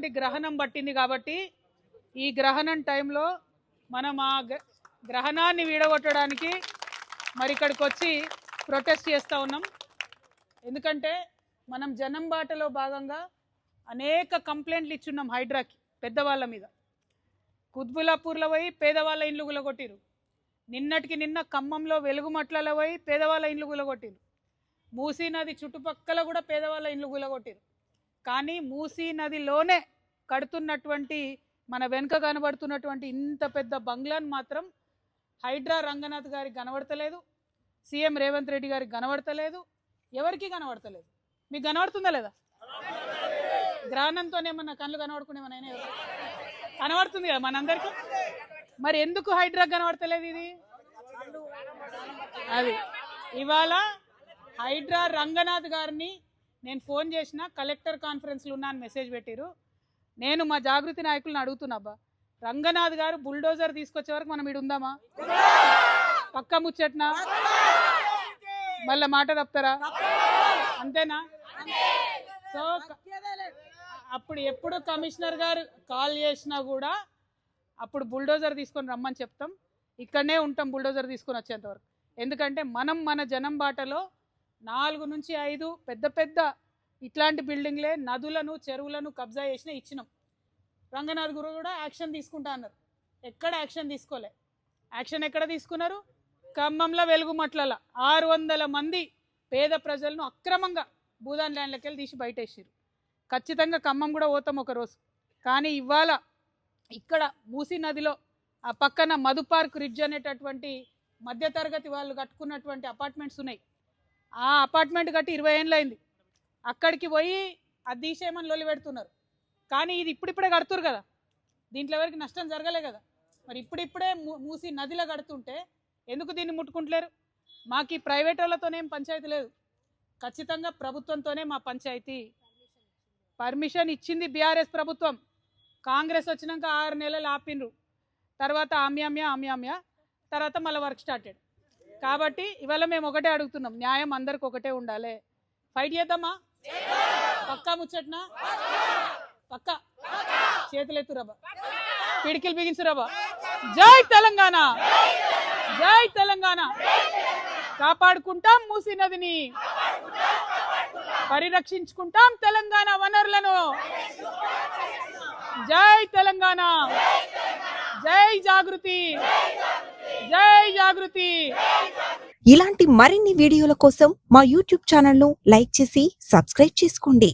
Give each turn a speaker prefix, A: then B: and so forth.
A: ఉన్నటువంటి గ్రహణం పట్టింది కాబట్టి ఈ గ్రహణం టైంలో మనం ఆ గ్రహణాన్ని వీడగొట్టడానికి మరి ఇక్కడికి వచ్చి ప్రొటెస్ట్ చేస్తూ ఉన్నాం. ఎందుకంటే మనం జనం బాటలో భాగంగా అనేక కంప్లైంట్లు ఇచ్చున్నాం హైడ్రాకి పెద్దవాళ్ళ మీద. కుత్బులాపూర్లో పోయి పేదవాళ్ళ ఇండ్లు గులగొట్టిరు. నిన్నటికి నిన్న ఖమ్మంలో వెలుగుమట్లలో పోయి పేదవాళ్ళ ఇండ్లు గులగొట్టిరు. మూసీ నది చుట్టుపక్కల కూడా పేదవాళ్ళ ఇండ్లు గులగొట్టిరు. కానీ మూసీ నదిలోనే కడుతున్నటువంటి మన వెనుక కనబడుతున్నటువంటి ఇంత పెద్ద బంగ్లాను మాత్రం హైడ్రా రంగనాథ్ గారికి కనబడతలేదు, సీఎం రేవంత్ రెడ్డి గారికి కనబడతలేదు, ఎవరికి కనబడతలేదు. మీకు కనబడుతుందా లేదా? గ్రహణంతోనే మన కళ్ళు కనబడుకునేమనైనా కనబడుతుంది కదా మనందరికీ. మరి ఎందుకు హైడ్రా కనబడతలేదు? ఇది అది ఇవాళ హైడ్రా రంగనాథ్ గారిని నేను ఫోన్ చేసిన, కలెక్టర్ కాన్ఫరెన్స్లో ఉన్నాను మెసేజ్ పెట్టిరు. నేను మా జాగృతి నాయకులను అడుగుతున్నా, అబ్బా రంగనాథ్ గారు బుల్డోజర్ తీసుకొచ్చే వరకు మనం ఇడు ఉందామా? పక్క ముచ్చట్నా? మళ్ళీ మాట తప్పుతారా? అంతేనా? సో అప్పుడు ఎప్పుడు కమిషనర్ గారు కాల్ చేసినా కూడా అప్పుడు బుల్డోజర్ తీసుకొని రమ్మని చెప్తాం. ఇక్కడనే ఉంటాం బుల్డోజర్ తీసుకొని వచ్చేంత వరకు. ఎందుకంటే మనం మన జనం బాటలో 4 నుంచి 5 పెద్ద పెద్ద ఇట్లాంటి బిల్డింగ్లే నదులను చెరువులను కబ్జా చేసిన ఇచ్చినాం. రంగనాథ్ గురు కూడా యాక్షన్ తీసుకుంటా అన్నారు. ఎక్కడ యాక్షన్ తీసుకోలే. యాక్షన్ ఎక్కడ తీసుకున్నారు? ఖమ్మంలో వెలుగుమట్లలో 600 మంది పేద ప్రజలను అక్రమంగా భూదాన్ ల్యాండ్లకి వెళ్ళి తీసి బయటేసారు. ఖచ్చితంగా ఖమ్మం కూడా పోతాం ఒకరోజు. కానీ ఇవాళ ఇక్కడ మూసీ నదిలో ఆ పక్కన మధు పార్క్ రిడ్జ్ అనేటటువంటి మధ్యతరగతి వాళ్ళు కట్టుకున్నటువంటి అపార్ట్మెంట్స్ ఉన్నాయి. ఆ అపార్ట్మెంట్ కట్టి 20 ఏళ్ళు అయింది. అక్కడికి పోయి అది తీసేయమని లొల్లి పెడుతున్నారు. కానీ ఇది ఇప్పుడిప్పుడే కడుతురు కదా, దీంట్లో ఎవరికి నష్టం జరగలే కదా. మరి ఇప్పుడిప్పుడే మూసీ నదిలో కడుతుంటే ఎందుకు దీన్ని ముట్టుకుంటలేరు? మాకు ఈ ప్రైవేట్ వాళ్ళతోనేం పంచాయతీ లేదు, ఖచ్చితంగా ప్రభుత్వంతోనే మా పంచాయతీ. పర్మిషన్ ఇచ్చింది బీఆర్ఎస్ ప్రభుత్వం. కాంగ్రెస్ వచ్చినాక 6 నెలలు ఆపినరు. తర్వాత ఆమ్యామ్యా తర్వాత మళ్ళీ వర్క్ స్టార్టెడ్. కాబట్టి ఇవాళ మేము ఒకటే అడుగుతున్నాం, న్యాయం అందరికి ఒకటే ఉండాలి. ఫైట్ చేద్దామా? పక్కా ముచ్చట్నా? పక్కా చేతులు ఎత్తురాబా, పిడికిలు బిగించురాబా. జై తెలంగాణ, జై తెలంగాణ. కాపాడుకుంటాం మూసీ నదిని, పరిరక్షించుకుంటాం తెలంగాణ వనరులను. జై తెలంగాణ, జై జాగృతి, జై జాగృతి.
B: ఇలాంటి మరిన్ని వీడియోల కోసం మా యూట్యూబ్ ఛానల్ ను లైక్ చేసి సబ్స్క్రైబ్ చేసుకోండి.